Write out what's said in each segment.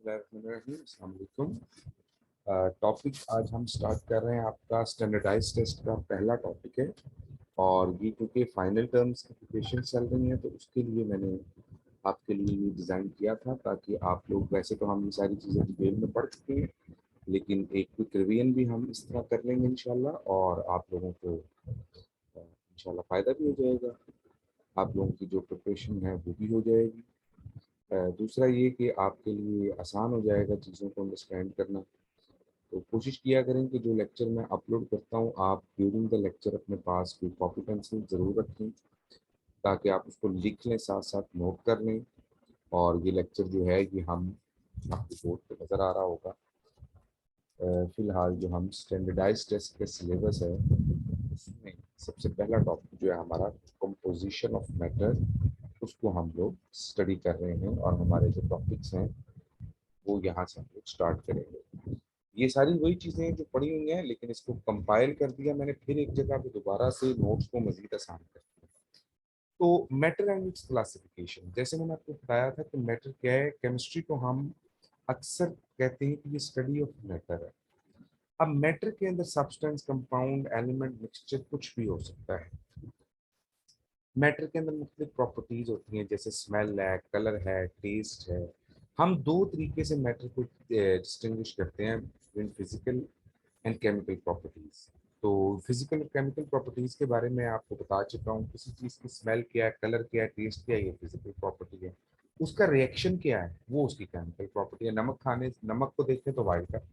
अस्सलाम वालेकुम। टॉपिक आज हम स्टार्ट कर रहे हैं, आपका स्टैंडर्डाइज टेस्ट का पहला टॉपिक है। और ये क्योंकि फाइनल टर्म्स की प्रिपरेशन चल रही है तो उसके लिए मैंने आपके लिए ये डिज़ाइन किया था, ताकि आप लोग, वैसे तो हम ये सारी चीज़ें डिटेल में पढ़ चुके हैं, लेकिन एक क्विक रिवीजन भी हम इस तरह कर लेंगे इंशाल्लाह, और आप लोगों को इंशाल्लाह फ़ायदा भी हो जाएगा। आप लोगों की जो प्रिपरेशन है वो भी हो जाएगी। दूसरा ये कि आपके लिए आसान हो जाएगा चीज़ों को अंडरस्टैंड करना। तो कोशिश किया करें कि जो लेक्चर मैं अपलोड करता हूँ, आप ड्यूरिंग द लेक्चर अपने पास कोई कॉपी पेंसिल ज़रूर रखें, ताकि आप उसको लिख लें, साथ साथ नोट कर लें। और ये लेक्चर जो है ये हम, आपके बोर्ड पे नज़र आ रहा होगा। फ़िलहाल जो हम स्टैंडर्डाइज टेस्ट के सिलेबस है उसमें सबसे पहला टॉपिक जो है हमारा कंपोजिशन ऑफ मैटर, उसको हम लोग स्टडी कर रहे हैं। और हमारे जो टॉपिक्स हैं वो यहाँ से हम लोग स्टार्ट करेंगे। ये सारी वही चीज़ें हैं जो पढ़ी हुई हैं, लेकिन इसको कंपाइल कर दिया मैंने फिर एक जगह पे दोबारा से नोट्स को मजीद आसान कर दिया। तो मैटर एंड इट्स क्लासिफिकेशन, जैसे मैंने आपको बताया था कि मैटर क्या है, केमिस्ट्री को हम अक्सर कहते हैं कि ये स्टडी ऑफ मैटर है। अब मैटर के अंदर सब्सटेंस, कंपाउंड, एलिमेंट, मिक्सचर कुछ भी हो सकता है। मैटर के अंदर मुख्तलिफ प्रॉपर्टीज होती हैं, जैसे स्मेल है, कलर है, टेस्ट है। हम दो तरीके से मैटर को डिस्टिंग्विश करते हैं, between physical and chemical properties. तो फिजिकल और केमिकल प्रॉपर्टीज के बारे में आपको बता चुका हूँ। किसी चीज़ की स्मेल क्या है, कलर क्या है, टेस्ट क्या है, ये फिजिकल प्रॉपर्टी है। उसका रिएक्शन क्या है, वो उसकी केमिकल प्रॉपर्टी है। नमक को देखें तो वाइट है,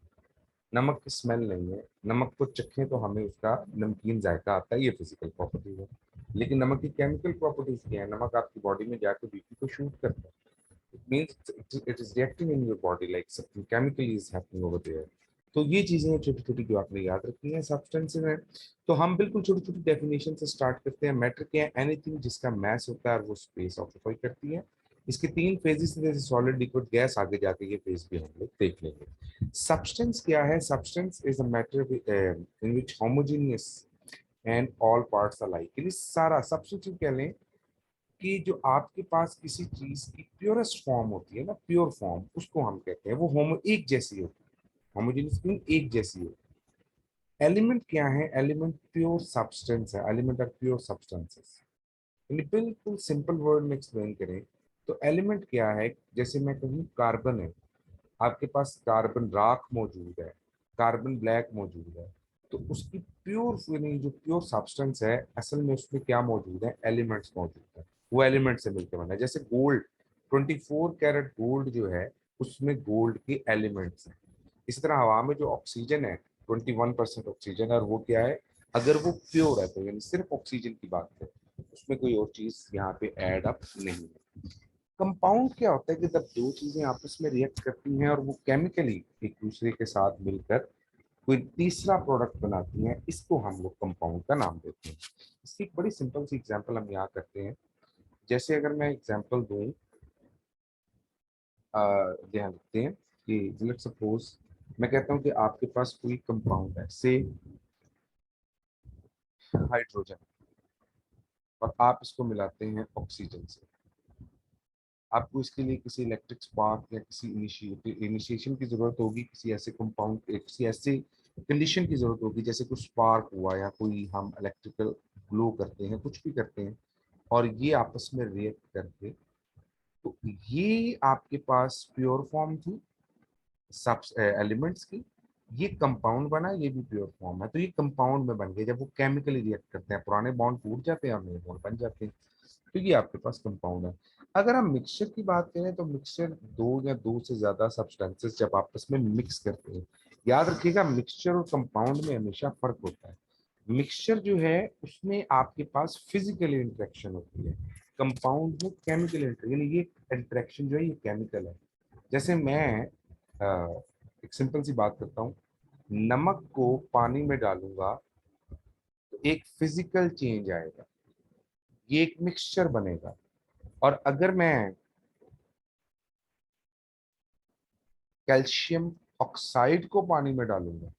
नमक की स्मेल नहीं है। नमक को चखें तो हमें उसका नमकीन जायका आता है, ये फिजिकल प्रॉपर्टी है। लेकिन नमक की केमिकल प्रॉपर्टीज क्या है, नमक आपकी बॉडी में जाकर बीपी को शूट करता है। It means it is reacting in your body like something chemical is happening over there. तो ये चीजें छोटी छोटी जो आपने याद रखनी है सब्सटेंसेस हैं। तो हम बिल्कुल छोटी छोटी डेफिनेशन से स्टार्ट करते हैं। मैटर क्या है, एनीथिंग जिसका मैस होता है और वो स्पेस ऑक्यूपाई करती है। इसके तीन फेजेस, जैसे सॉलिड, लिक्विड, गैस। आगे जाके ये फेज भी हम लोग देख लेंगे। सब्सटेंस क्या है, substance is a matter in which homogeneous and all parts alike. यानी सारा सब्सटेंस कह लें कि जो आपके पास किसी चीज की प्योरेस्ट फॉर्म होती है ना, प्योर फॉर्म, उसको हम कहते हैं वो होमो, एक जैसी होती है। होमोजेनियस मीन एक जैसी होती है। एलिमेंट क्या है, एलिमेंट प्योर सब्सटेंस है। Element are pure substances. यानी बिल्कुल सिंपल वर्ड में एक्सप्लेन करें तो एलिमेंट क्या है, जैसे मैं कहूँ कार्बन है, आपके पास कार्बन राख मौजूद है, कार्बन ब्लैक मौजूद है। तो उसकी प्योर, यानी जो प्योर सब्सटेंस है, असल में उसमें क्या मौजूद है, एलिमेंट्स मौजूद है। वो एलिमेंट से मिलकर बना है। जैसे गोल्ड, 24 कैरेट गोल्ड जो है, उसमें गोल्ड के एलिमेंट्स हैं। इसी तरह हवा में जो ऑक्सीजन है, 21% ऑक्सीजन है, और वो क्या है, अगर वो प्योर है तो यानी सिर्फ ऑक्सीजन की बात है, उसमें कोई और चीज यहाँ पे ऐड अप नहीं है। कंपाउंड क्या होता है कि जब दो चीजें आपस में रिएक्ट करती हैं और वो केमिकली एक दूसरे के साथ मिलकर कोई तीसरा प्रोडक्ट बनाती हैं, इसको हम लोग कंपाउंड का नाम देते हैं। इसकी एक बड़ी सिंपल सी एग्जांपल हम यहाँ करते हैं। जैसे अगर मैं एग्जांपल दूं, ध्यान रखते हैं कि लेट्स सपोज मैं कहता हूँ कि आपके पास कोई कंपाउंड है, से हाइड्रोजन, और आप इसको मिलाते हैं ऑक्सीजन से। आपको इसके लिए किसी इलेक्ट्रिक स्पार्क या किसी इनिशिएशन की जरूरत होगी, किसी ऐसे कंपाउंड, किसी ऐसे कंडीशन की जरूरत होगी, जैसे कुछ स्पार्क हुआ या कोई हम इलेक्ट्रिकल ग्लो करते हैं, कुछ भी करते हैं, और ये आपस में रिएक्ट करके, तो ये आपके पास प्योर फॉर्म थी सब एलिमेंट्स की, ये कंपाउंड बना, ये भी प्योर फॉर्म है, तो ये कंपाउंड में बन गए। जब वो केमिकली रिएक्ट करते हैं, पुराने बॉन्ड टूट जाते हैं और नए बॉन्ड बन जाते हैं, तो ये आपके पास कंपाउंड है। अगर हम मिक्सचर की बात करें तो मिक्सचर दो या दो से ज्यादा सब्सटेंसेस जब आपस में मिक्स करते हैं। याद रखिएगा, मिक्सचर और कंपाउंड में हमेशा फर्क होता है। मिक्सचर जो है उसमें आपके पास फिजिकल इंटरेक्शन होती है, कंपाउंड में केमिकल यानी ये इंटरेक्शन जो है ये केमिकल है। जैसे मैं एक सिंपल सी बात करता हूँ, नमक को पानी में डालूंगा तो एक फिजिकल चेंज आएगा, ये एक मिक्सचर बनेगा। और अगर मैं कैल्शियम ऑक्साइड को पानी में डालूंगा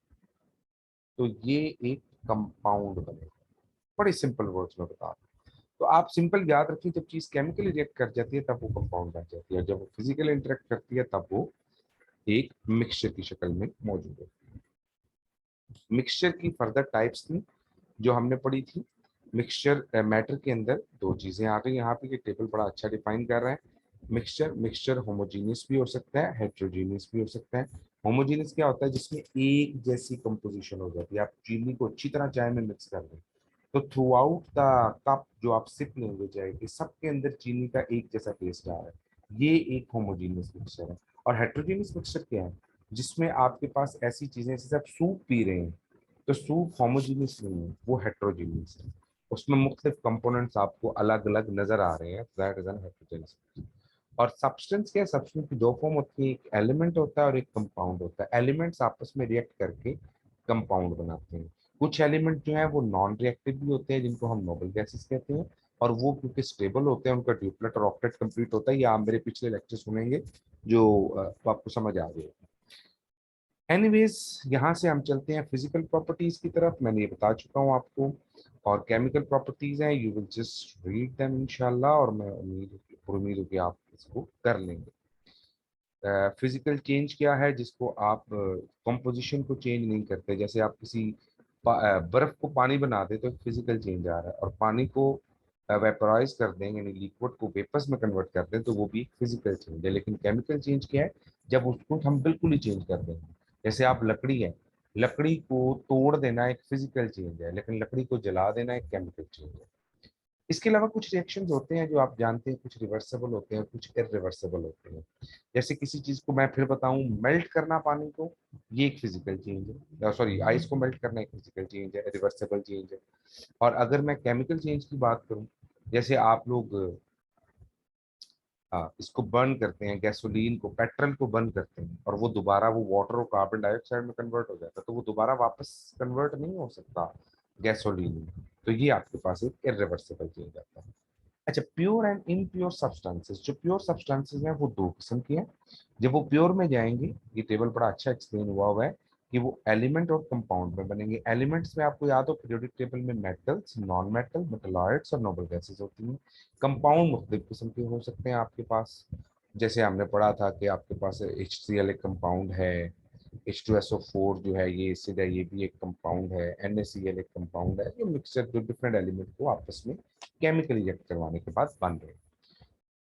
तो ये एक कंपाउंड बनेगा। बड़े सिंपल वर्ड्स में बता रहा हूं। तो आप सिंपल याद रखिए, जब चीज केमिकली रिएक्ट कर जाती है तब वो कंपाउंड बन जाती है, जब वो फिजिकली इंटरेक्ट करती है तब वो एक मिक्सचर की शक्ल में मौजूद होती है। मिक्सचर की फर्दर टाइप्स थी जो हमने पढ़ी थी। मिक्सचर मैटर के अंदर दो चीजें आ गई यहाँ पे, ये टेबल बड़ा अच्छा डिफाइन कर रहा है। मिक्सचर मिक्सचर होमोजीनियस भी हो सकता है, हेट्रोजीनियस भी हो सकता है। होमोजीनियस क्या होता है? जिसमें एक जैसी कंपोजिशन हो जाती है। आप चीनी को अच्छी तरह चाय में मिक्स कर दें तो थ्रू आउट द कप जो आप सिप लेंगे चाय के, सबके अंदर चीनी का एक जैसा टेस्ट आ रहा है। ये एक होमोजीनियस मिक्सचर है। और हेट्रोजीनियस मिक्सचर क्या है? जिसमें आपके पास ऐसी चीजें, जैसे आप सूप पी रहे हैं तो सूप होमोजीनियस नहीं है, वो हेट्रोजीनियस है। उसमें मुख्तलिफ कंपोनेंट्स आपको अलग अलग नजर आ रहे हैं, दैट इज एन हेट्रोजीनियस। और सब्सटेंस क्या है? सब्सटेंस की दो फॉर्म होती है, एक एलिमेंट होता है और एक कंपाउंड होता है। एलिमेंट्स आपस में रिएक्ट करके कंपाउंड बनाते हैं। कुछ एलिमेंट जो है वो नॉन रिएक्टिव भी होते हैं, जिनको हम नोबल गैसेस कहते हैं। और वो क्योंकि स्टेबल होते हैं, उनका ड्यूप्लेट और ऑक्टेट कंप्लीट होता है। या आप मेरे पिछले लेक्चर सुनेंगे जो आपको समझ आ गए। एनीवेज, यहाँ से हम चलते हैं फिजिकल प्रॉपर्टीज की तरफ। मैंने ये बता चुका हूँ आपको। और केमिकल प्रॉपर्टीज हैं, you will just read them इंशाल्लाह। और मैं उम्मीद हूँ कि आप इसको कर लेंगे। फिजिकल चेंज क्या है? जिसको आप कंपोजिशन को चेंज नहीं करते। जैसे आप किसी बर्फ को पानी बना दे तो फिजिकल चेंज आ रहा है। और पानी को वेपराइज कर दें, यानी लिक्विड को वेपर्स में कन्वर्ट कर दें, तो वो भी फिजिकल चेंज है। लेकिन केमिकल चेंज क्या है? जब उसको हम बिल्कुल ही चेंज कर देंगे। जैसे आप लकड़ी है, लकड़ी को तोड़ देना एक फिजिकल चेंज है, लेकिन लकड़ी को जला देना एक केमिकल चेंज है। इसके अलावा कुछ रिएक्शंस होते हैं जो आप जानते हैं, कुछ रिवर्सेबल होते हैं, कुछ इरिवर्सेबल होते हैं। जैसे किसी चीज को मैं फिर बताऊं, मेल्ट करना पानी को, ये एक फिजिकल चेंज है। सॉरी, आइस को मेल्ट करना एक फिजिकल चेंज है, रिवर्सेबल चेंज है। और अगर मैं केमिकल चेंज की बात करूं, जैसे आप लोग इसको बर्न करते हैं, गैसोलीन को, पेट्रोल को बर्न करते हैं, और वो दोबारा वो वाटर और कार्बन डाइऑक्साइड में कन्वर्ट हो जाता है, तो वो दोबारा वापस कन्वर्ट नहीं हो सकता गैसोलीन में। तो ये आपके पास एक इरिवर्सिबल चेंज आता है। अच्छा, प्योर एंड इनप्योर सब्सटेंसेस। जो प्योर सब्सटेंसेस हैं वो दो किस्म की हैं। जब वो प्योर में जाएंगे, ये टेबल बड़ा अच्छा एक्सप्लेन हुआ है कि वो एलिमेंट और कंपाउंड में बनेंगे। एलिमेंट्स में आपको याद हो, पीरियोडिक टेबल में मेटल्स, नॉन मेटल, मेटलॉइड्स और नोबल गैसेस होती हैं। कंपाउंड मुख्तलिफ किस्म के हो सकते हैं आपके पास। जैसे हमने पढ़ा था कि आपके पास HCl एक कंपाउंड है, H2SO4 जो है ये एसिड है, ये भी एक कंपाउंड है। NaCl एक कंपाउंड है। ये मिक्सचर जो डिफरेंट एलिमेंट को आपस में केमिकल रिएक्ट करवाने के बाद बन रहे हैं।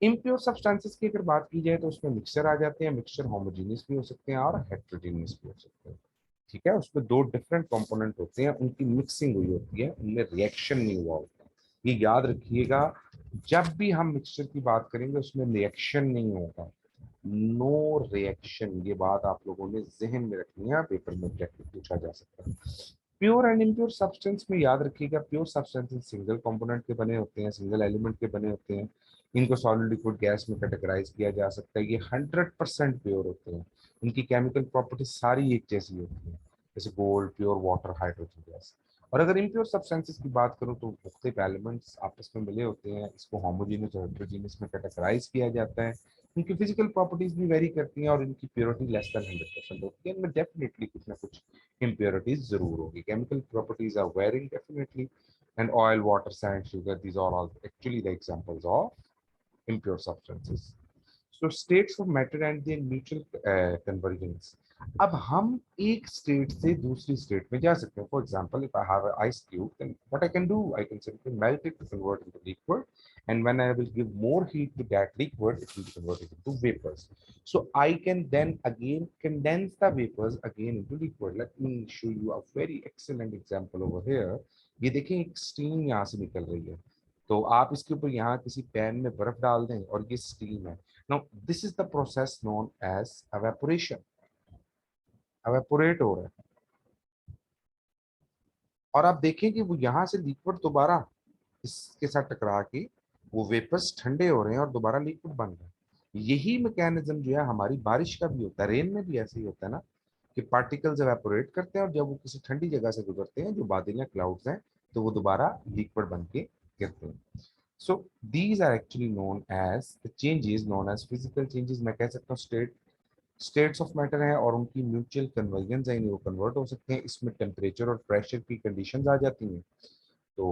इम्प्योर सब्सटेंसेस की अगर बात की जाए तो उसमें मिक्सचर आ जाते हैं। मिक्सचर होमोजीनियस भी हो सकते हैं और हेट्रोजीनियस भी हो सकते हैं। ठीक है, उसमें दो डिफरेंट कंपोनेंट होते हैं, उनकी मिक्सिंग हुई होती है, उनमें रिएक्शन नहीं हुआ होता। ये याद रखिएगा, जब भी हम मिक्सचर की बात करेंगे उसमें रिएक्शन नहीं होगा। नो रिएक्शन, ये बात आप लोगों ने जहन में रखनी है, पेपर में पूछा जा सकता है। प्योर एंड इम्प्योर सब्सटेंस में याद रखिएगा, प्योर सब्सटेंसेस सिंगल कंपोनेंट के बने होते हैं, सिंगल एलिमेंट के बने होते हैं। इनको सॉलिड, लिक्विड, गैस में कैटेगराइज किया जा सकता है। ये 100% प्योर होते हैं। इनकी केमिकल प्रॉपर्टीज सारी एक जैसी होती है, जैसे gold, pure water, hydrogen gas. और अगर इम्प्योर सब्सटेंसेस की बात करूं तो मुख्तलिफ एलिमेंट्स आपस में मिले होते हैं। इसको होमोजीनियस और हेट्रोजीनियस में कैटेगराइज किया जाता है। इनकी फिजिकल प्रॉपर्टीज भी वेरी करती हैं और इनकी प्योरिटी लेस देन 100% होती है। इनमें डेफिनेटली कुछ ना कुछ impurities जरूर होगी। Chemical properties are varying definitely, and oil, water, sand, sugar, these are all actually the examples of impure substances. So states of matter and their mutual convergence. अब हम एक स्टेट से दूसरी स्टेट में जा सकते हैं। For example, if I have ice cube, then what I can do, I can simply melt it to convert into liquid, and when I will give more heat to that liquid, it will be converted into vapors. So I can then again condense the vapors again into liquid. Let me show you a very excellent example over here. ये देखें, एक steam यहाँ से निकल रही है। तो आप इसके ऊपर यहाँ किसी पैन में बर्फ डाल दें और ये स्टीम है। Now this is the process known as evaporation. Evaporate हो रहा है। और आप देखें कि वो यहाँ से लिक्विड दोबारा इसके साथ टकरा के वो वेपर्स ठंडे हो रहे हैं और दोबारा लिक्विड बन रहे हैं। यही मैकेनिज्म जो है हमारी बारिश का भी होता है, रेन में भी ऐसे ही होता है ना, कि पार्टिकल्स एवेपोरेट करते हैं और जब वो किसी ठंडी जगह से गुजरते हैं, जो बादल या क्लाउड्स हैं, तो वो दोबारा लिक्विड बन के गिरते हैं। So these are actually known as the changes known as physical changes. मैं कह सकता हूँ स्टेट्स ऑफ मैटर है और उनकी म्यूचुअल कन्वर्जेंस है, वो कन्वर्ट हो सकते हैं। इसमें टेम्परेचर और प्रेशर की कंडीशंस आ जाती हैं। तो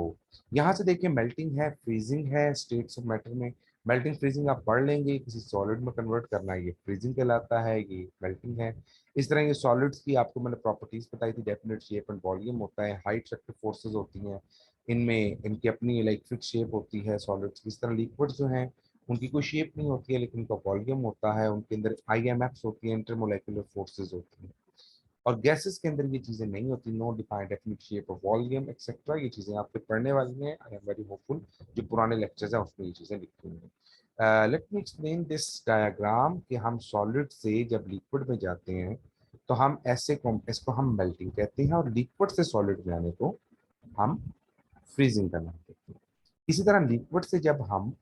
यहाँ से देखिए, मेल्टिंग है, फ्रीजिंग है स्टेट्स ऑफ मैटर में, मेल्टिंग फ्रीजिंग आप पढ़ लेंगे, किसी सॉलिड में कन्वर्ट करना है, ये फ्रीजिंग कहलाता है, ये मेल्टिंग है। इस तरह ये सॉलिड्स की आपको मैंने प्रॉपर्टीज बताई थी, डेफिनेट शेप एंड वॉल्यूम होता है, हाई एट्रैक्टिव फोर्सेस होती हैं इनमें, इनकी अपनी लाइक फिक्स शेप होती है सॉलिड्स की। इस तरह लिक्विड जो हैं उनकी कोई शेप नहीं होती है, लेकिन उनका वॉल्यूम होता है, उनके अंदर IMFs होती है, इंटरमोलेकुलर फोर्सेज होती हैं। और गैसेस के अंदर ये चीजें नहीं होती, no defined definite shape of volume etcetera, ये चीजें आपके पढ़ने वाली हैं। आई एम वेरी होपफुल, जो पुराने लेक्चर्स हैं उसमें ये चीजें लिखी हुई हैं। Let me explain this diagram कि हम सॉलिड से जब लिक्विड में जाते हैं तो हम ऐसे इसको हम मेल्टिंग कहते हैं, और लिक्विड से सॉलिड में आने को हम फ्रीजिंग करना कहते हैं। इसी तरह लिक्विड से जब हम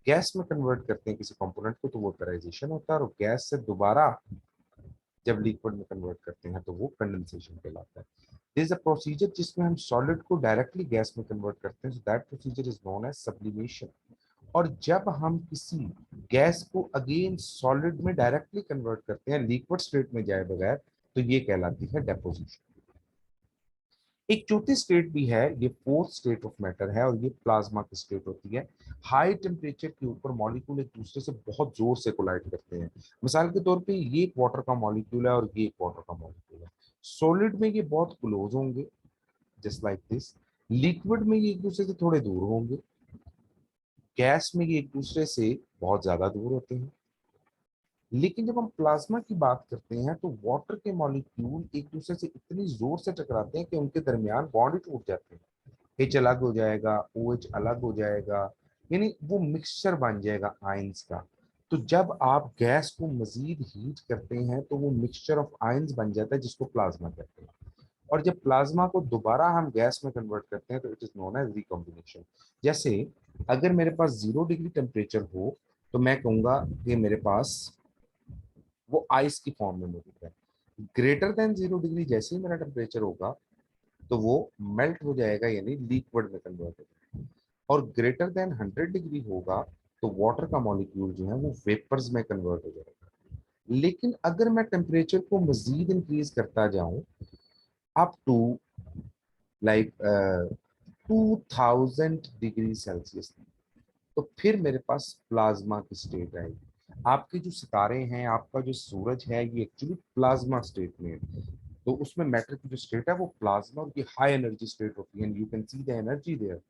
गैस में कन्वर्ट करते हैं किसी कंपोनेंट को तो वो वेपराइजेशन होता है, और गैस से दोबारा जब लिक्विड में कन्वर्ट करते हैं तो वो कंडेंसेशन कहलाता है। दिस इज अ प्रोसीजर जिसमें हम सॉलिड को डायरेक्टली गैस में कन्वर्ट करते हैं, so that procedure is known as sublimation. और जब हम किसी गैस को अगेन सॉलिड में डायरेक्टली कन्वर्ट करते हैं लिक्विड स्टेट में जाए बगैर, तो ये कहलाती है डेपोजिशन। एक चौथी स्टेट भी है, ये फोर्थ स्टेट ऑफ मैटर है, और ये प्लाज्मा की स्टेट होती है। हाई टेम्परेचर के ऊपर मॉलिक्यूल एक दूसरे से बहुत जोर से कोलाइड करते हैं। मिसाल के तौर पे ये एक वाटर का मॉलिक्यूल है और ये एक वाटर का मॉलिक्यूल है। सॉलिड में ये बहुत क्लोज होंगे, जस्ट लाइक दिस। लिक्विड में ये एक दूसरे से थोड़े दूर होंगे। गैस में ये एक दूसरे से बहुत ज्यादा दूर होते हैं। लेकिन जब हम प्लाज्मा की बात करते हैं तो वाटर के मॉलिक्यूल एक दूसरे से इतनी जोर से टकराते हैं कि उनके दरमियान बॉन्ड ही टूट जाते हैं। H अलग हो जाएगा, OH अलग हो जाएगा, यानी वो मिक्सचर बन जाएगा आयंस का। तो जब आप गैस को मजीद हीट करते हैं तो वो मिक्सचर ऑफ आयंस बन जाता है, जिसको प्लाज्मा कहते हैं। और जब प्लाज्मा को दोबारा हम गैस में कन्वर्ट करते हैं तो it is known as recombination. जैसे अगर मेरे पास 0 डिग्री टेम्परेचर हो तो मैं कहूंगा कि मेरे पास वो आइस की फॉर्म में मौजूद है। ग्रेटर देन 0 डिग्री जैसे ही मेरा टेम्परेचर होगा तो वो मेल्ट हो जाएगा, यानी लिक्विड में कन्वर्ट हो जाएगा। और ग्रेटर देन 100 डिग्री होगा तो वाटर का मॉलिक्यूल जो है वो वेपर्स में कन्वर्ट हो जाएगा। लेकिन अगर मैं टेम्परेचर को मजीद इंक्रीज करता जाऊं up to like 2000 degree Celsius, तो फिर मेरे पास प्लाज्मा की स्टेट आएगी। आपके जो सितारे हैं, आपका जो सूरज है, ये एक्चुअली प्लाज्मा स्टेट में है। तो उसमें मैटर की जो स्टेट है वो प्लाज्मा, और ये हाई एनर्जी स्टेट होती है, and you can see the energy there.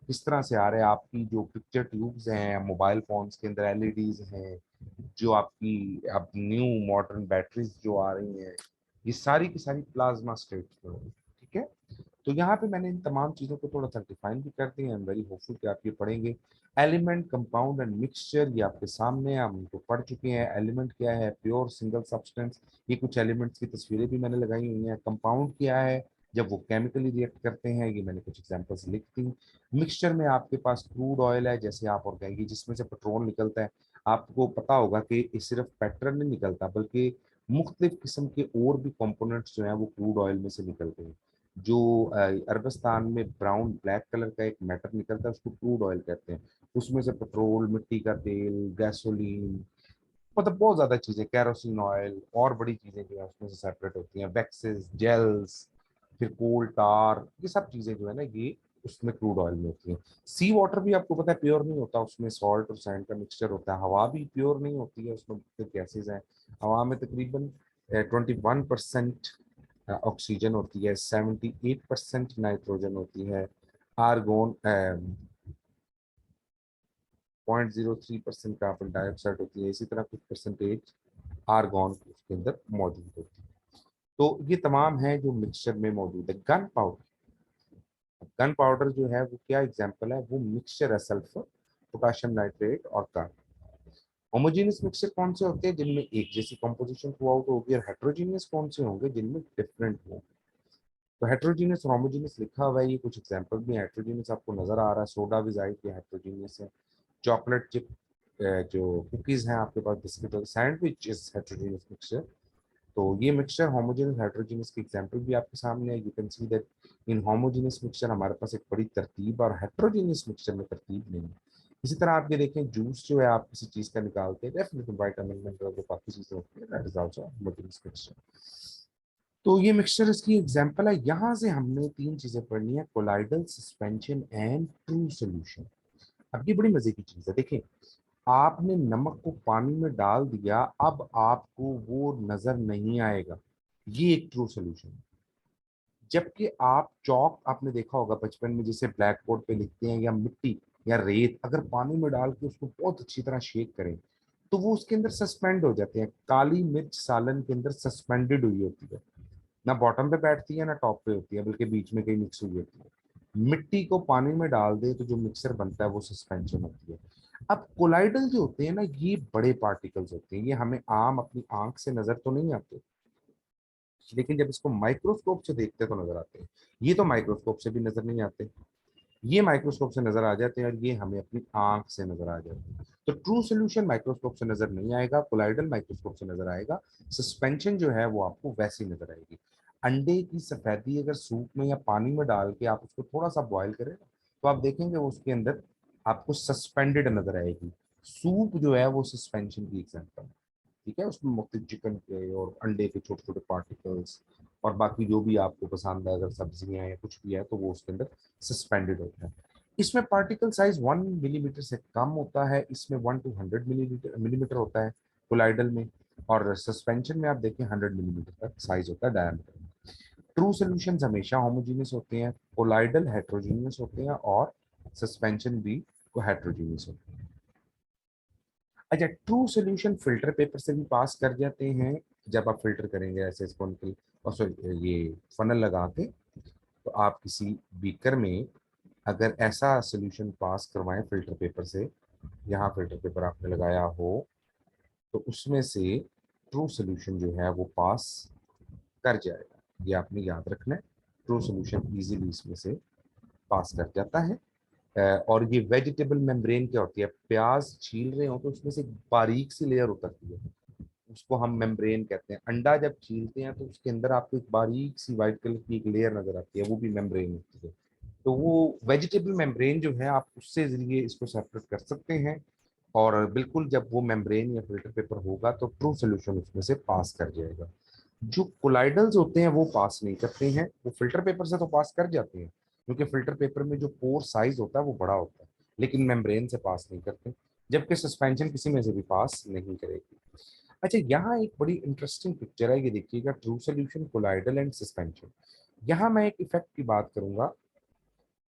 किस तरह से आ रहा है, आपकी जो पिक्चर ट्यूब्स हैं मोबाइल फोन्स के अंदर, LEDs हैं, जो आपकी अब न्यू मॉडर्न बैटरीज जो आ रही हैं, ये सारी की सारी प्लाज्मा स्टेट में होगी। ठीक है, तो यहाँ पे मैंने इन तमाम चीज़ों को थोड़ा सा डिफाइन भी कर दिया। आई एम वेरी होपफुल कि आप ये पढ़ेंगे। एलिमेंट, कंपाउंड एंड मिक्सचर, ये आपके सामने हम इनको पढ़ चुके हैं। एलिमेंट क्या है, प्योर सिंगल सब्सटेंस, ये कुछ एलिमेंट्स की तस्वीरें भी मैंने लगाई हुई हैं। कंपाउंड क्या है, जब वो केमिकली रिएक्ट करते हैं, ये मैंने कुछ एग्जांपल्स लिख दी। मिक्सचर में आपके पास क्रूड ऑयल है, जैसे आप और कहेंगे जिसमें से पेट्रोल निकलता है। आपको पता होगा कि ये सिर्फ पेट्रोल नहीं निकलता, बल्कि मुख्तलिफ किस्म के और भी कंपोनेंट्स जो हैं वो क्रूड ऑयल में से निकलते हैं। जो अरबस्तान में ब्राउन ब्लैक कलर का एक मैटर निकलता है उसको क्रूड ऑयल कहते हैं। उसमें से पेट्रोल, मिट्टी का तेल, गैसोलीन, मतलब बहुत ज्यादा चीजें, कैरोसिन ऑयल और बड़ी चीजें जो है उसमें से सेपरेट होती हैं। वैक्सेस, जेल्स, फिर कोल टार, ये सब चीजें जो है ना ये उसमें क्रूड ऑयल में होती हैं। सी वाटर भी आपको पता है प्योर नहीं होता, उसमें सॉल्ट और सैंड का मिक्सचर होता है। हवा भी प्योर नहीं होती है, उसमें गैसेज हैं। हवा में तकरीबन 21% ऑक्सीजन होती है, 78% नाइट्रोजन होती है, आर्गोन 0.03% कार्बन डाइऑक्साइड होती है, इसी तरह कुछ परसेंटेज आर्गॉन उसके अंदर मौजूद होती है। तो ये तमाम है जो मिक्सचर में मौजूद है। गन पाउडर, गन पाउडर जो है वो क्या एग्जांपल है, वो मिक्सचर है सल्फर, पोटाशियम नाइट्रेट और कार्बन। होमोजेनियस मिक्सचर कौन से होते हैं, जिनमें एक जैसी कंपोजिशन थ्रू आउट होगी, और हेट्रोजीनियस कौन से होंगे, जिनमें डिफरेंट होंगे। तो हेट्रोजीनियस और होमोजेनियस लिखा हुआ है, ये कुछ एग्जांपल भी। हेट्रोजीनियस आपको नजर आ रहा है, सोडा विजाइट ये हेट्रोजीनियस है। चॉकलेट चिप, जो कुकीज हैं आपके पास, बिस्किट और सैंडविच इज हेट्रोजीनियस मिक्सचर। तो ये मिक्सचर होमोजेनियस हेट्रोजीनियस की एग्जांपल भी आपके सामने है। You can see that in homogeneous mixture हमारे पास एक बड़ी तरतीब, और हेट्रोजीनियस मिक्सचर में तरतीब नहीं है। इसी तरह आप ये देखें, जूस जो है आप किसी चीज का निकालते हैं, डेफिनेटली विटामिन मिनरल जो बाकी चीजें होती है, that is also homogeneous mixture. तो ये मिक्सचर इसकी एग्जांपल है। यहां से हमने तीन चीजें पढ़नी है, colloidal, suspension and true solution. अब ये बड़ी मजे की चीज है, देखें आपने नमक को पानी में डाल दिया, अब आपको वो नजर नहीं आएगा। ये एक ट्रू सोल्यूशन है। जबकि आप चौक, आपने देखा होगा बचपन में जैसे ब्लैक बोर्ड पे लिखते हैं, या मिट्टी या रेत, अगर पानी में डाल के उसको बहुत अच्छी तरह शेक करें तो वो उसके अंदर सस्पेंड हो जाते हैं। काली मिर्च सालन के अंदर सस्पेंडेड हुई होती है, ना बॉटम पे बैठती है ना टॉप पे होती है, बल्कि बीच में कहीं मिक्स हुई होती है। मिट्टी को पानी में डाल दे तो जो मिक्सर बनता है वो सस्पेंशन होती है। अब कोलाइडल जो होते हैं ना, ये बड़े पार्टिकल्स होते हैं, ये हमें आम अपनी आंख से नजर तो नहीं आते, लेकिन जब इसको माइक्रोस्कोप से देखते हैं तो नजर आते हैं। ये तो माइक्रोस्कोप से भी नजर नहीं आते, ये माइक्रोस्कोप से नजर आ जाते हैं, और ये हमें अपनी आंख से नजर आ जाते हैं। तो ट्रू सोल्यूशन माइक्रोस्कोप से नजर नहीं आएगा, कोलाइडल माइक्रोस्कोप से नजर आएगा। सस्पेंशन जो है वो आपको वैसी नजर आएगी। अंडे की सफेदी अगर सूप में या पानी में डाल के आप उसको थोड़ा सा बॉईल करें ना, तो आप देखेंगे वो उसके अंदर आपको सस्पेंडेड नजर आएगी। सूप जो है वो सस्पेंशन की एग्जाम्पल है। ठीक है, उसमें मुख्तलिफ चिकन के और अंडे के छोटे छोटे पार्टिकल्स और बाकी जो भी आपको पसंद है, अगर सब्जियां या कुछ भी है तो वो उसके अंदर सस्पेंडेड होता है। इसमें पार्टिकल साइज 1 मिलीमीटर से कम होता है, इसमें 1 to 100 मिलीमीटर होता है कोलाइडल में। और सस्पेंशन में आप देखें 100 मिलीमीटर तक साइज होता है डायमीटर में। ट्रू सोल्यूशन हमेशा होमोजीनियस होते हैं, कोलाइडल हेट्रोजीनियस होते हैं, और सस्पेंशन भी हेट्रोजीनियस होते हैं। अच्छा, ट्रू सोल्यूशन फिल्टर पेपर से भी पास कर जाते हैं। जब आप फिल्टर करेंगे ऐसे इसको निकल, और सॉरी ये फनल लगा के, तो आप किसी बीकर में अगर ऐसा सोल्यूशन पास करवाएं फिल्टर पेपर से, यहाँ फिल्टर पेपर आपने लगाया हो, तो उसमें से ट्रू सोल्यूशन जो है वो पास कर जाएगा। ये आपने याद रखना है, ट्रू सोल्यूशन इजीली इसमें से पास कर जाता है। और ये वेजिटेबल मेम्ब्रेन क्या होती है, प्याज छील रहे हो तो उसमें से एक बारीक सी लेयर उतरती है, उसको हम मेम्ब्रेन कहते हैं। अंडा जब छीलते हैं तो उसके अंदर आपको एक बारीक सी व्हाइट कलर की एक लेयर नजर आती है, वो भी मेम्ब्रेन होती है। तो वो वेजिटेबल मेम्ब्रेन जो है, आप उससे जरिए इसको सेपरेट कर सकते हैं। और बिल्कुल जब वो मेम्ब्रेन या फिल्टर पेपर होगा तो ट्रू सोल्यूशन उसमें से पास कर जाएगा। जो कोलाइडल्स होते हैं वो पास नहीं करते हैं, वो फिल्टर पेपर से तो पास कर जाते हैं, क्योंकि फिल्टर पेपर में जो पोर साइज होता है वो बड़ा होता है, लेकिन मेम्ब्रेन से पास नहीं करते। जबकि सस्पेंशन किसी में से भी पास नहीं करेगी। अच्छा, यहाँ एक बड़ी इंटरेस्टिंग पिक्चर है, ये देखिएगा, true solution, colloidal and suspension. यहाँ मैं एक इफेक्ट की बात करूंगा,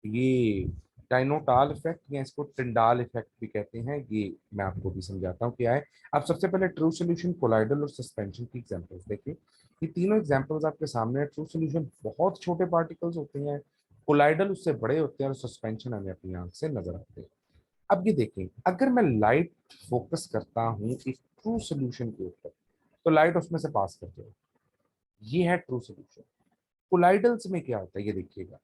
ये टाइनोटाल इफेक्ट या इसको टिंडाल इफेक्ट भी कहते हैं, ये मैं आपको भी समझाता हूँ क्या है। आप सबसे पहले ट्रू सोल्यूशन, कोलाइडल और सस्पेंशन की एग्जांपल्स देखिए। ये तीनों एग्जांपल्स आपके सामने है। ट्रू सोल्यूशन बहुत छोटे पार्टिकल्स होते हैं, कोलाइडल उससे बड़े होते हैं, और सस्पेंशन हमें अपनी आंख से नजर आते हैं। अब ये देखें, अगर मैं लाइट फोकस करता हूँ एक ट्रू सोल्यूशन के ऊपर, तो लाइट उसमें से पास कर जाएगी। ये है ट्रू सोल्यूशन। कोलाइडल्स में क्या होता है ये देखिएगा,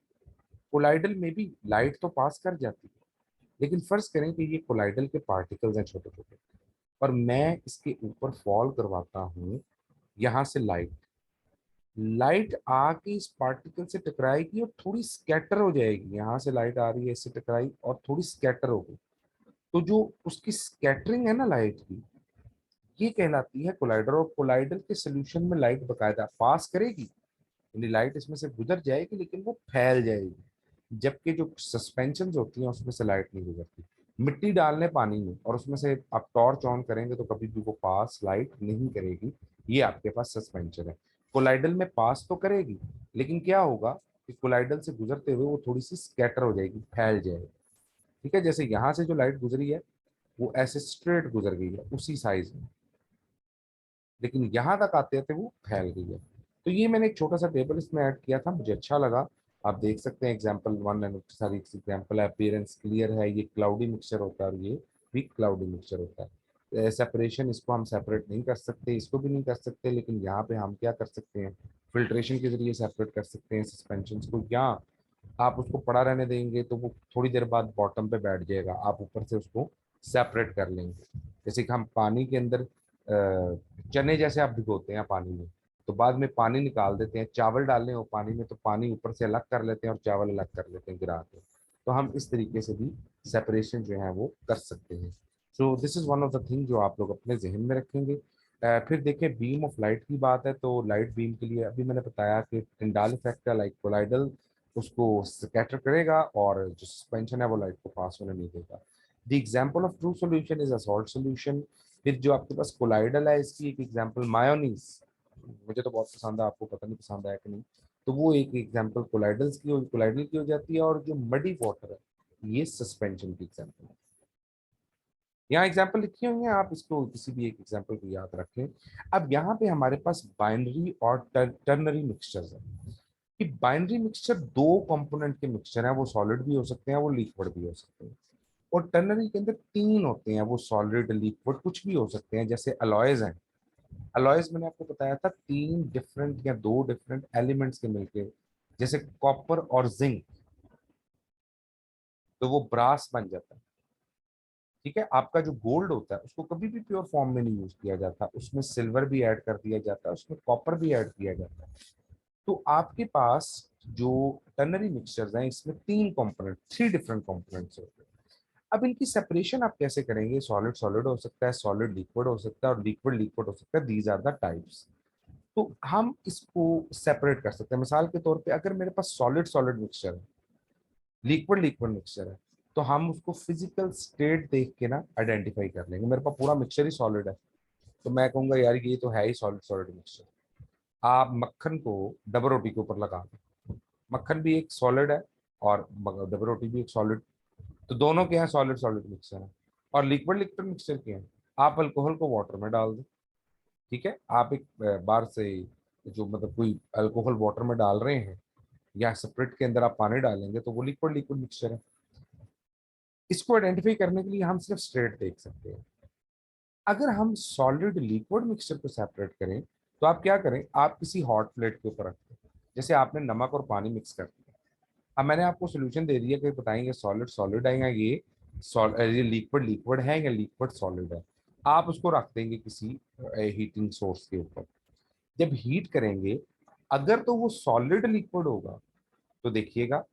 कोलाइडल में भी लाइट तो पास कर जाती है, लेकिन फर्ज करें कि ये कोलाइडल के पार्टिकल्स हैं छोटे छोटे, और मैं इसके ऊपर फॉल करवाता हूँ यहाँ से लाइट। लाइट आके इस पार्टिकल से टकराएगी और थोड़ी स्कैटर हो जाएगी, यहाँ से लाइट आ रही है, इससे टकराई और थोड़ी स्कैटर हो गई। तो जो उसकी स्कैटरिंग है ना लाइट की, ये कहलाती है कोलाइडर। और कोलाइडर के सोल्यूशन में लाइट बकायदा पास करेगी, यानी लाइट इसमें से गुजर जाएगी, लेकिन वो फैल जाएगी। जबकि जो सस्पेंशन होती हैं उसमें से लाइट नहीं गुजरती। मिट्टी डालने पानी में और उसमें से आप टॉर्च ऑन करेंगे तो कभी भी वो पास लाइट नहीं करेगी। ये आपके पास सस्पेंशन है। कोलाइडल में पास तो करेगी, लेकिन क्या होगा कि कोलाइडल से गुजरते हुए वो थोड़ी सी स्कैटर हो जाएगी, फैल जाएगी। ठीक है, जैसे यहाँ से जो लाइट गुजरी है वो ऐसे स्ट्रेट गुजर गई है उसी साइज में, लेकिन यहाँ तक आते आते वो फैल गई है। तो ये मैंने एक छोटा सा टेबल इसमें ऐड किया था, मुझे अच्छा लगा। आप देख सकते हैं एग्जाम्पल 1 एंड सारी एग्जाम्पल है। अपीयरेंस क्लियर है, ये क्लाउडी मिक्सचर होता है और ये भी क्लाउडी मिक्सचर होता है। सेपरेशन, इसको हम सेपरेट नहीं कर सकते, इसको भी नहीं कर सकते, लेकिन यहाँ पे हम क्या कर सकते हैं, फिल्ट्रेशन के जरिए सेपरेट कर सकते हैं सस्पेंशन को। यहाँ आप उसको पड़ा रहने देंगे तो वो थोड़ी देर बाद बॉटम पे बैठ जाएगा, आप ऊपर से उसको सेपरेट कर लेंगे। जैसे कि हम पानी के अंदर चने जैसे आप भिगोते हैं पानी में, तो बाद में पानी निकाल देते हैं, चावल डालने हो पानी में तो पानी ऊपर से अलग कर लेते हैं और चावल अलग कर लेते हैं गिरा के। तो हम इस तरीके से भी सेपरेशन जो है वो कर सकते हैं। So this is one of the thing जो आप लोग अपने जहन में रखेंगे। फिर देखिए, बीम ऑफ लाइट की बात है, तो लाइट बीम के लिए अभी मैंने बताया कि टिंडाल इफेक्ट है, लाइक कोलाइडल उसको स्कैटर करेगा और जो सस्पेंशन है वो लाइट को पास होने नहीं देगा। The example of true solution is a salt solution. फिर जो आपके पास कोलाइडल है, इसकी एक एग्जाम्पल मायोनीज, मुझे तो बहुत पसंद है, आपको पता नहीं पसंद है कि नहीं। तो वो एक एग्जाम्पल कोलाइडल की हो जाती है। और जो मडी वाटर है, ये सस्पेंशन की एग्जाम्पल है। यहाँ एग्जाम्पल लिखी हुई है, आप इसको किसी भी एक एग्जाम्पल को याद रखें। अब यहाँ पे हमारे पास बाइनरी और टर्नरी मिक्सचर्स है। कि बाइनरी मिक्सचर दो कंपोनेंट के मिक्सचर है, वो सॉलिड भी हो सकते हैं, वो लिक्विड भी हो सकते हैं। और टर्नरी के अंदर तीन होते हैं, वो सॉलिड लिक्विड कुछ भी हो सकते हैं। जैसे अलॉयज हैं, अलॉयज मैंने आपको बताया था तीन डिफरेंट या दो डिफरेंट एलिमेंट्स के मिलके, जैसे कॉपर और जिंक, तो वो ब्रास बन जाता है। ठीक है, आपका जो गोल्ड होता है उसको कभी भी प्योर फॉर्म में नहीं यूज किया जाता, उसमें सिल्वर भी ऐड कर दिया जाता है, उसमें कॉपर भी ऐड किया जाता है। तो आपके पास जो टर्नरी मिक्सचर्स हैं, इसमें तीन कंपोनेंट, थ्री डिफरेंट कंपोनेंट्स होते हैं। अब इनकी सेपरेशन आप कैसे करेंगे? सॉलिड सॉलिड हो सकता है, सॉलिड लिक्विड हो सकता है, और लिक्विड लिक्विड हो सकता है। These are the types. तो हम इसको सेपरेट कर सकते हैं। मिसाल के तौर पे अगर मेरे पास सॉलिड सॉलिड मिक्सचर है, लिक्विड लिक्विड मिक्सचर है, तो हम उसको फिजिकल स्टेट देख के ना आइडेंटिफाई कर लेंगे। मेरे पास पूरा मिक्सचर ही सॉलिड है, तो मैं कहूंगा यार ये तो है ही सॉलिड सॉलिड मिक्सचर। आप मक्खन को डबल रोटी के ऊपर लगा दें, मक्खन भी एक सॉलिड है और डबल रोटी भी एक सॉलिड, तो दोनों के यहाँ सॉलिड सॉलिड मिक्सचर है। और लिक्विड लिक्विड मिक्सचर के हैं, आप अल्कोहल को वाटर में डाल दें। ठीक है, आप एक बार से जो मतलब कोई अल्कोहल वाटर में डाल रहे हैं, या स्प्रिट के अंदर आप पानी डालेंगे, तो वो लिक्विड लिक्विड मिक्सचर है। इसको आइडेंटिफाई करने के लिए हम सिर्फ स्ट्रेट देख सकते हैं। अगर हम सॉलिड लिक्विड मिक्सचर को सेपरेट करें, तो आप क्या करें, आप किसी हॉट प्लेट के ऊपर रखते हैं, जैसे आपने नमक और पानी मिक्स कर दिया। अब मैंने आपको सोल्यूशन दे दिया कि बताएंगे सॉलिड सॉलिड है, या ये लिक्विड लिक्विड है, या लिक्विड सॉलिड है। आप उसको रख देंगे किसी हीटिंग सोर्स के ऊपर। जब हीट करेंगे, अगर तो वो सॉलिड लिक्विड होगा, तो देखिएगा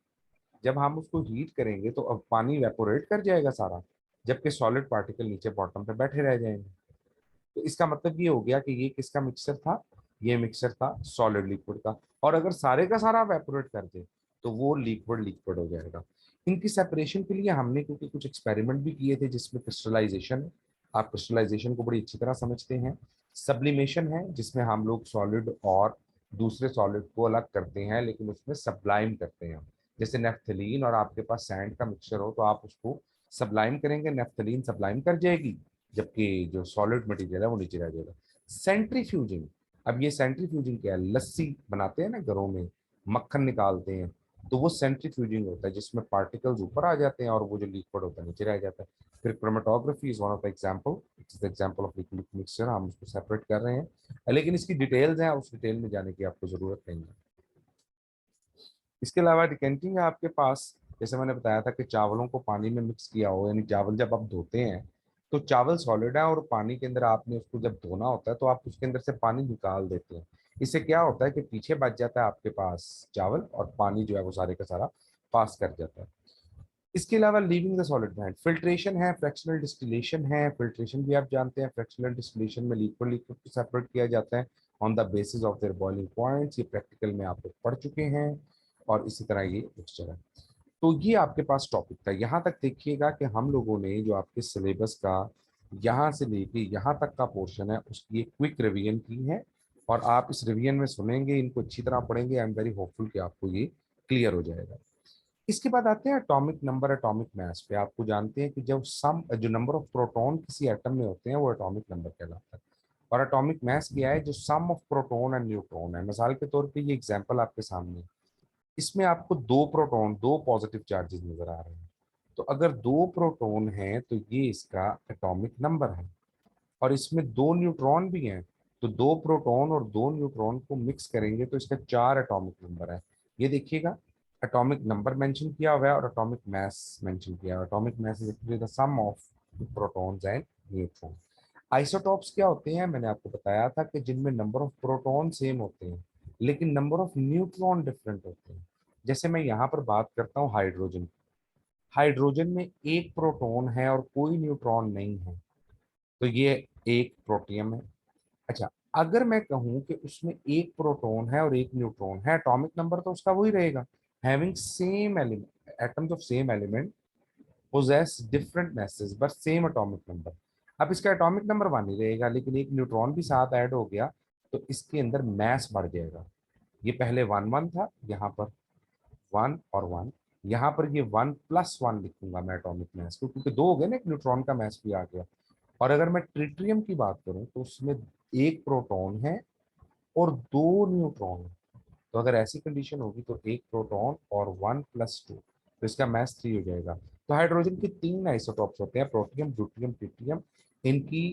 जब हम उसको हीट करेंगे तो अब पानी वेपोरेट कर जाएगा सारा, जबकि सॉलिड पार्टिकल नीचे बॉटम पे बैठे रह जाएंगे। तो इसका मतलब ये हो गया कि ये किसका मिक्सचर था? ये मिक्सचर था सॉलिड लिक्विड का। और अगर सारे का सारा वेपोरेट कर दे, तो वो लिक्विड लिक्विड हो जाएगा। इनकी सेपरेशन के लिए हमने क्योंकि कुछ एक्सपेरिमेंट भी किए थे, जिसमें क्रिस्टलाइजेशन, आप क्रिस्टलाइजेशन को बड़ी अच्छी तरह समझते हैं। सब्लिमेशन है, जिसमें हम लोग सॉलिड और दूसरे सॉलिड को अलग करते हैं, लेकिन उसमें सब्लाइम करते हैं। जैसे नेफ्थलीन और आपके पास सैंड का मिक्सचर हो, तो आप उसको सब्लाइम करेंगे, नेफ्थलीन सब्लाइम कर जाएगी, जबकि जो सॉलिड मटेरियल है वो नीचे रह जाएगा। सेंट्रीफ्यूजिंग, अब ये सेंट्रीफ्यूजिंग क्या है? लस्सी बनाते हैं ना घरों में, मक्खन निकालते हैं, तो वो सेंट्रीफ्यूजिंग होता है, जिसमें पार्टिकल्स ऊपर आ जाते हैं और वो जो लिक्विड होता है नीचे रह जाता है। फिर chromatography is one of the example, it's the example of liquid mixture. हम उसको सेपरेट कर रहे हैं, लेकिन इसकी डिटेल्स हैं, उस डिटेल में जाने की आपको जरूरत नहीं है। इसके अलावा डिकेंटिंग है आपके पास। जैसे मैंने बताया था कि चावलों को पानी में मिक्स किया हो, यानी चावल जब आप धोते हैं, तो चावल सॉलिड है और पानी के अंदर आपने उसको जब धोना होता है, तो आप उसके अंदर से पानी निकाल देते हैं। इससे क्या होता है कि पीछे बच जाता है आपके पास चावल, और पानी जो है वो सारे का सारा पास कर जाता है। इसके अलावा लीविंग द सॉलिड बेहाइंड, फिल्ट्रेशन है, फ्रैक्शनल डिस्टिलेशन है। फिल्ट्रेशन भी आप जानते हैं, फ्रैक्शनल डिस्टिलेशन में लिक्विड लिक्विड को सेपरेट किया जाता है on the basis of their boiling points. ये प्रैक्टिकल में आप लोग पढ़ चुके हैं। और इसी तरह ये मिक्सचर है। तो ये आपके पास टॉपिक था। यहाँ तक देखिएगा कि हम लोगों ने जो आपके सिलेबस का यहाँ से लेके यहाँ तक का पोर्शन है, उसकी एक क्विक रिवीजन की है। और आप इस रिवीजन में सुनेंगे, इनको अच्छी तरह पढ़ेंगे, आई एम वेरी होपफुल कि आपको ये क्लियर हो जाएगा। इसके बाद आते हैं एटॉमिक नंबर, एटॉमिक मास पे। आपको जानते हैं कि जब सम जो नंबर ऑफ प्रोटॉन किसी एटम में होते हैं, वो एटॉमिक नंबर कहलाता है। और एटॉमिक मास क्या है? जो सम ऑफ प्रोटॉन एंड न्यूट्रॉन है। मिसाल के तौर पे ये एग्जांपल आपके सामने है। इसमें आपको दो प्रोटॉन, दो पॉजिटिव चार्जेस नजर आ रहे हैं। तो अगर दो प्रोटॉन हैं, तो ये इसका एटॉमिक नंबर है। और इसमें दो न्यूट्रॉन भी हैं, तो दो प्रोटॉन और दो न्यूट्रॉन को मिक्स करेंगे तो इसका चार एटॉमिक नंबर है। ये देखिएगा, एटॉमिक नंबर मेंशन किया हुआ है और एटॉमिक मास मेंशन किया हुआ है। Atomic mass is actually the sum of protons and neutron. Isotopes क्या होते हैं? मैंने आपको बताया था कि जिनमें नंबर ऑफ प्रोटॉन सेम होते हैं, लेकिन नंबर ऑफ न्यूट्रॉन डिफरेंट होते हैं। जैसे मैं यहाँ पर बात करता हूँ हाइड्रोजन। हाइड्रोजन में एक प्रोटॉन है और कोई न्यूट्रॉन नहीं है, तो ये एक प्रोटियम है। अच्छा, अगर मैं कहूँ कि उसमें एक प्रोटॉन है और एक न्यूट्रॉन है, एटॉमिक नंबर तो उसका वही रहेगा, having same element, atoms of same element, possess different masses but same atomic number। अब इसका एटॉमिक नंबर 1 ही रहेगा, लेकिन एक न्यूट्रॉन भी साथ ऐड हो गया तो इसके अंदर मास बढ़ जाएगा। ये पहले 1 1 था, यहाँ पर 1 और 1, यहाँ पर ये 1+1 लिखूंगा मैं एटॉमिक मास को, क्योंकि दो हो गए ना, एक न्यूट्रॉन का मास भी आ गया। और अगर मैं ट्रिटियम की बात करूं तो उसमें एक प्रोटॉन है और दो न्यूट्रॉन है। तो अगर ऐसी कंडीशन होगी तो एक प्रोटॉन और 1+2, तो इसका मास 3 हो जाएगा। तो हाइड्रोजन की 3 आइसोटॉप्स होते हैं, प्रोटियम, ड्यूटियम, ट्रिटियम। इनकी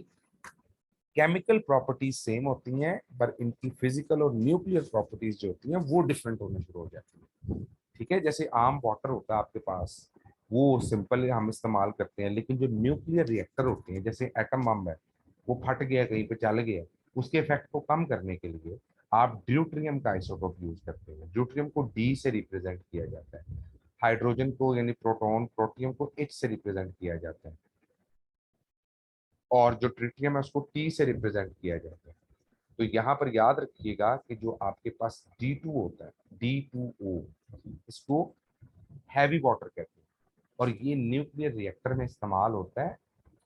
केमिकल प्रॉपर्टीज सेम होती हैं, पर इनकी फिजिकल और न्यूक्लियर प्रॉपर्टीज जो होती हैं वो डिफरेंट होने शुरू हो जाती हैं। ठीक है, जैसे आम वाटर होता है आपके पास, वो सिंपल हम इस्तेमाल करते हैं, लेकिन जो न्यूक्लियर रिएक्टर होते हैं, जैसे एटम बम है, वो फट गया, कहीं पे चल गया, उसके इफेक्ट को कम करने के लिए आप ड्यूट्रियम का आइसोटोप यूज करते हैं। ड्यूट्रियम को डी से रिप्रेजेंट किया जाता है, हाइड्रोजन को यानी प्रोटॉन प्रोटियम को एच से रिप्रेजेंट किया जाता है, और जो ट्रिटियम है उसको टी से रिप्रेजेंट किया जाता है। तो यहाँ पर याद रखिएगा कि जो आपके पास D2 होता है, D2O, इसको हैवी वाटर कहते हैं, और ये न्यूक्लियर रिएक्टर में इस्तेमाल होता है।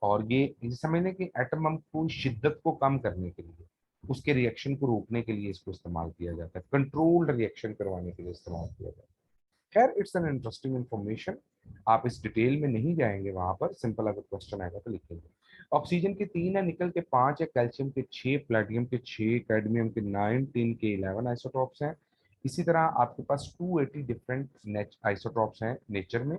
और ये समझने कि एटम बम को शिद्दत को कम करने के लिए, उसके रिएक्शन को रोकने के लिए इसको इस्तेमाल किया जाता है, कंट्रोल्ड रिएक्शन करवाने के लिए इस्तेमाल किया जाता है। खैर, इट्स एन इंटरेस्टिंग इंफॉर्मेशन, आप इस डिटेल में नहीं जाएंगे, वहां पर सिंपल अगर क्वेश्चन आएगा तो लिखेंगे। ऑक्सीजन के 3 है, निकल के 5 है, कैल्शियम के 6, प्लेटिनम के 6, कैडमियम के 9, टिन के 11 आइसोटॉप्स हैं। इसी तरह आपके पास 280 डिफरेंट आइसोटॉप्स हैं नेचर में।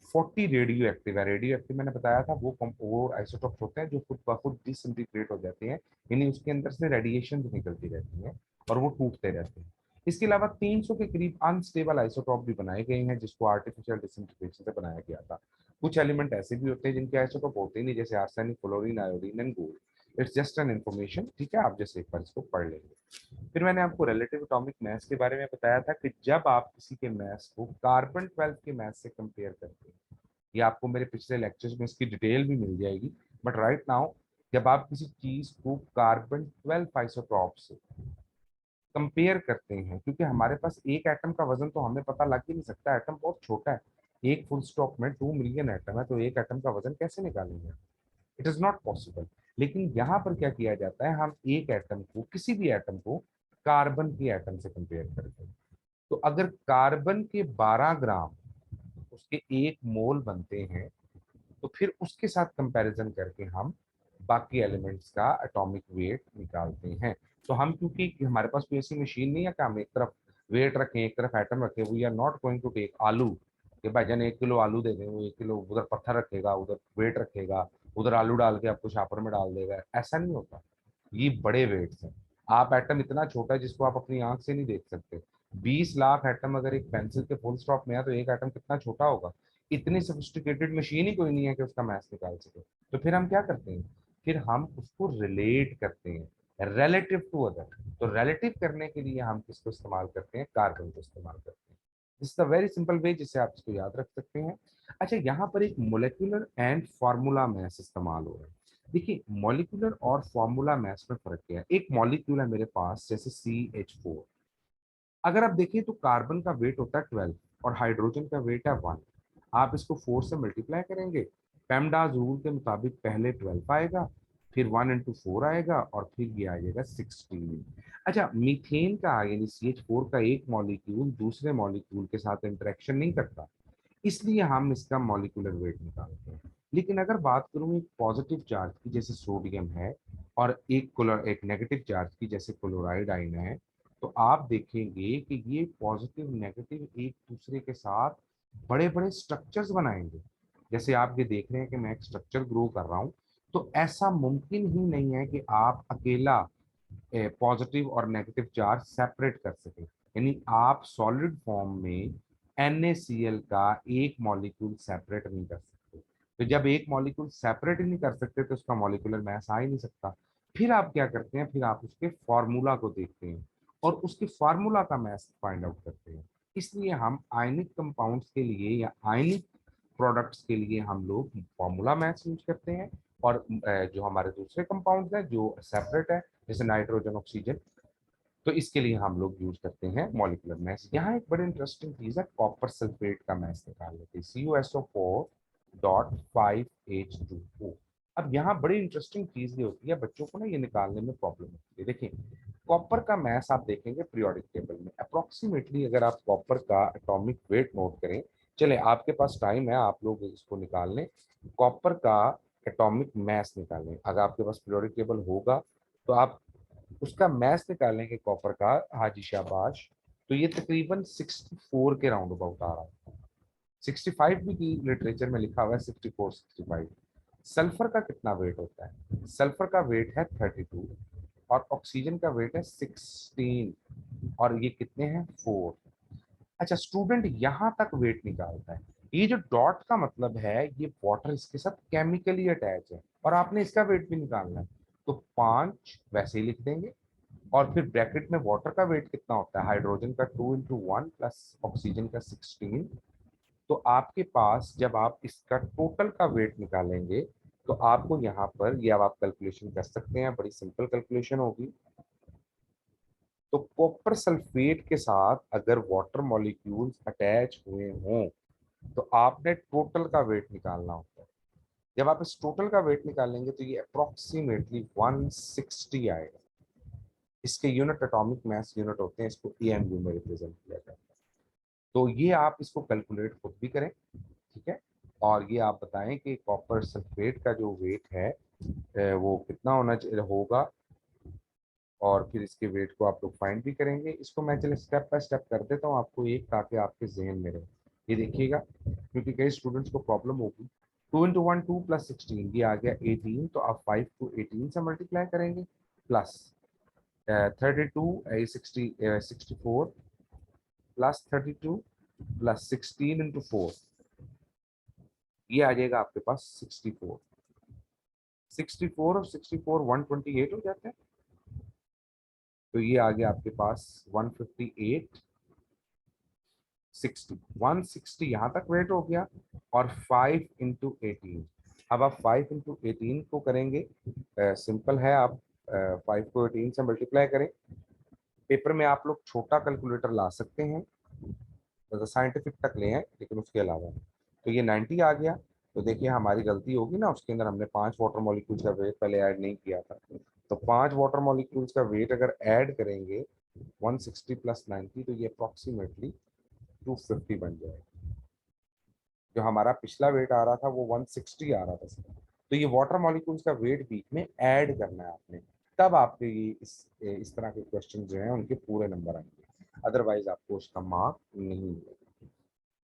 40 रेडियो एक्टिव है। रेडियो एक्टिव मैंने बताया था, वो आइसोटॉप्स होते हैं जो खुद ब खुद डिसइंटीग्रेट हो जाते हैं, यानी उसके अंदर से रेडिएशन निकलती रहती है और वो टूटते रहते हैं। इसके अलावा 300 के करीब अनस्टेबल आइसोटॉप भी बनाए गए हैं, जिसको आर्टिफिशियल डिसइंटीग्रेशन से बनाया गया था। कुछ एलिमेंट ऐसे भी होते हैं जिनके आइसोटॉप होते ही नहीं, जैसे arsenic, chlorine, iodine and gold. It's just an information, ठीक है, आप जैसे एक बार इसको पढ़ लेंगे। फिर मैंने आपको रिलेटिव एटॉमिक मास के बारे में बताया था कि जब आप किसी के मास को कार्बन 12 के मास से कंपेयर करते हैं, ये आपको मेरे पिछले लेक्चर्स में इसकी डिटेल भी मिल जाएगी, बट राइट नाउ जब आप किसी चीज को कार्बन 12 आइसोटॉप से कंपेयर करते हैं, क्योंकि हमारे पास एक एटम का वजन तो हमें पता लग ही नहीं सकता, एटम बहुत छोटा है, एक फुल स्टॉप में 2 मिलियन एटम है, तो एक एटम का वजन कैसे निकालेंगे? It is not possible. लेकिन यहाँ पर क्या किया जाता है, हम एक एटम को, किसी भी एटम को कार्बन के एटम से कंपेयर करते हैं। तो अगर कार्बन के 12 ग्राम उसके 1 मोल बनते हैं, तो फिर उसके साथ कंपैरिजन करके हम बाकी एलिमेंट्स का एटॉमिक वेट निकालते हैं। तो हम, क्योंकि हमारे पास कोई ऐसी मशीन नहीं है कि हम एक तरफ वेट रखें, एक तरफ एटम रखें, we are not going to take aloo कि भाईजान 1 किलो आलू दे दें, वो 1 किलो उधर पत्थर रखेगा, उधर वेट रखेगा, उधर आलू डाल के आपको शापर में डाल देगा, ऐसा नहीं होता। ये बड़े वेट्स हैं। आप एटम इतना छोटा है जिसको आप अपनी आंख से नहीं देख सकते। 20 लाख एटम अगर एक पेंसिल के फुल स्टॉप में है, तो एक एटम कितना छोटा होगा। इतनी सोफिस्टिकेटेड मशीन ही कोई नहीं है कि उसका मैथ निकाल सके। तो फिर हम क्या करते हैं, फिर हम उसको रिलेट करते हैं रिलेटिव टू अदर। तो रिलेटिव करने के लिए हम किसको इस्तेमाल करते हैं, कार्बन को इस्तेमाल करते हैं। This is a very simple way जिससे आप इसको याद रख सकते हैं। अच्छा, यहाँ पर एक मोलिकुलर एंड फार्मूला मैथ्स इस्तेमाल हो रहा है। देखिए, मॉलिक्यूलर और फॉर्मूला मैथ्स में फर्क क्या है। एक मॉलिक्यूल है मेरे पास, जैसे CH4, अगर आप देखिए तो कार्बन का वेट होता है 12 और हाइड्रोजन का वेट है 1। आप इसको 4 से मल्टीप्लाई करेंगे, पेमडास रूल के मुताबिक पहले 12 आएगा, फिर 1 into 4 आएगा, और फिर ये आ जाएगा 16। अच्छा, मीथेन का यानी CH4 का एक मॉलिक्यूल दूसरे मॉलिक्यूल के साथ इंटरेक्शन नहीं करता, इसलिए हम इसका मॉलिक्यूलर वेट निकालते हैं। लेकिन अगर बात करूं एक पॉजिटिव चार्ज की, जैसे सोडियम है, और एक नेगेटिव चार्ज की, जैसे क्लोराइड आयन है, तो आप देखेंगे कि ये पॉजिटिव नेगेटिव एक दूसरे के साथ बड़े बड़े स्ट्रक्चर्स बनाएंगे। जैसे आप ये देख रहे हैं कि मैं एक स्ट्रक्चर ग्रो कर रहा हूँ, तो ऐसा मुमकिन ही नहीं है कि आप अकेला पॉजिटिव और नेगेटिव चार्ज सेपरेट कर सके। यानी आप सॉलिड फॉर्म में NaCl का एक मॉलिक्यूल सेपरेट नहीं कर सकते। तो जब एक मॉलिक्यूल सेपरेट ही नहीं कर सकते तो उसका मॉलिक्यूलर मास आ ही नहीं सकता। फिर आप क्या करते हैं, फिर आप उसके फॉर्मूला को देखते हैं और उसके फार्मूला का मास फाइंड आउट करते हैं। इसलिए हम आयनिक कंपाउंड्स के लिए या आयनिक प्रोडक्ट्स के लिए हम लोग फॉर्मूला मैथ्स यूज करते हैं, और जो हमारे दूसरे कंपाउंड्स हैं जो सेपरेट है, जैसे नाइट्रोजन, ऑक्सीजन, तो इसके लिए हम लोग यूज करते हैं मॉलिक्यूलर मैथ्स। यहाँ एक बड़ी इंटरेस्टिंग चीज है, कॉपर सल्फेट का मैथ्स निकाल लेते हैं। CuSO4 2.5H2O। अब यहाँ बड़ी इंटरेस्टिंग चीज ये होती है, बच्चों को ना ये निकालने में प्रॉब्लम होती है। देखिए कॉपर का मैस आप देखेंगे पीरियोडिक टेबल में अप्रोक्सीमेटली, अगर आप कॉपर का एटॉमिक वेट नोट करें, चले आपके पास टाइम है, आप लोग इसको निकाल लें, कॉपर का एटॉमिक मैस निकालें। अगर आपके पास पीरियोडिक टेबल होगा तो आप उसका मैस निकालेंगे कॉपर का, हाजी शाबाश, तो ये तकरीबन 64 के राउंड अबाउट आ रहा है। 65 भी की लिटरेचर में लिखा हुआ है, 64 65। सल्फर का कितना वेट होता है? सल्फर का वेट है 32 और ऑक्सीजन का वेट है 16 और ये कितने हैं 4। अच्छा स्टूडेंट यहाँ तक वेट निकालता है, ये जो डॉट का मतलब है ये वाटर इसके साथ केमिकली अटैच है और आपने इसका वेट भी निकालना है, तो 5 वैसे ही लिख देंगे और फिर ब्रैकेट में वाटर का वेट कितना होता है, हाइड्रोजन का 2 × 1 प्लस ऑक्सीजन का 16। तो आपके पास जब आप इसका टोटल का वेट निकालेंगे तो आपको यहाँ पर, ये अब आप कैलकुलेशन कर सकते हैं, बड़ी सिंपल कैलकुलेशन होगी। तो कॉपर सल्फेट के साथ अगर वाटर मॉलिक्यूल्स अटैच हुए हों तो आपने टोटल का वेट निकालना होता है। जब आप इस टोटल का वेट निकालेंगे तो ये अप्रोक्सीमेटली 160 आएगा। इसके यूनिट एटॉमिक मास यूनिट होते हैं, इसको एएमयू में रिप्रेजेंट किया जाता है। तो ये आप इसको कैलकुलेट खुद भी करें, ठीक है। और ये आप बताएं कि कॉपर सल्फेट का जो वेट है वो कितना होगा, और फिर इसके वेट को आप लोग फाइंड भी करेंगे। इसको मैं चले स्टेप बाय स्टेप कर देता हूँ आपको एक, ताकि आपके जहन में रहे। ये देखिएगा, क्योंकि कई स्टूडेंट्स को प्रॉब्लम होगी। 2 × 1 2 + 16, ये आ गया 18, तो आप 5 को 18 से मल्टीप्लाई करेंगे प्लस 32 64 प्लस 32 प्लस 16 × 4, ये आ जाएगा आपके पास 64। 64 और 64 128 हो जाते हैं, तो ये आ गया आपके पास 158 60। 160 यहाँ तक वेट हो गया और 5 × 18। अब आप 5 × 18 को करेंगे, सिंपल है, आप 5 को 18 से मल्टीप्लाई करें। पेपर में आप लोग छोटा कैलकुलेटर ला सकते हैं, तो साइंटिफिक तक ले हैं, लेकिन उसके अलावा तो ये 90 आ गया। तो देखिए हमारी गलती होगी ना, उसके अंदर हमने 5 वाटर मॉलिक्यूल्स का वेट पहले ऐड नहीं किया था। तो 5 वाटर मॉलिक्यूल्स का वेट अगर ऐड करेंगे 160 + 90, तो ये अप्रोक्सीमेटली 250 बन जाएगा। जो हमारा पिछला वेट आ रहा था वो 160 आ रहा था सर। तो ये वाटर मॉलिक्यूल्स का वेट बीच में ऐड करना है आपने, तब आपके ये इस तरह के क्वेश्चन जो हैं उनके पूरे नंबर आएंगे, अदरवाइज आपको उसका मार्क नहीं मिलेगा।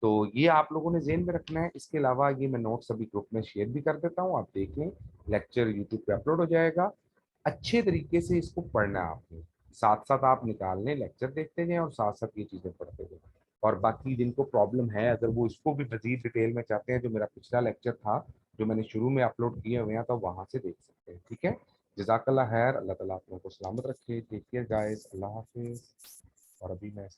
तो ये आप लोगों ने जेन में रखना है। इसके अलावा ये मैं नोट्स अभी ग्रुप में शेयर भी कर देता हूँ, आप देख लें। लेक्चर यूट्यूब पे अपलोड हो जाएगा, अच्छे तरीके से इसको पढ़ना है आपने। साथ साथ आप निकाल लें, लेक्चर देखते जाएं और साथ साथ ये चीज़ें पढ़ते जाएं। और बाकी जिनको प्रॉब्लम है, अगर वो इसको भी मजीद डिटेल में चाहते हैं, जो मेरा पिछला लेक्चर था जो मैंने शुरू में अपलोड किए हुए हैं, तो वहाँ से देख सकते हैं, ठीक है। जज़ाकल्लाह खैर, अल्लाह ताला आप लोगों को सलामत रखे, टेक केयर गाइस, अल्लाह हाफिज़। और अभी मैं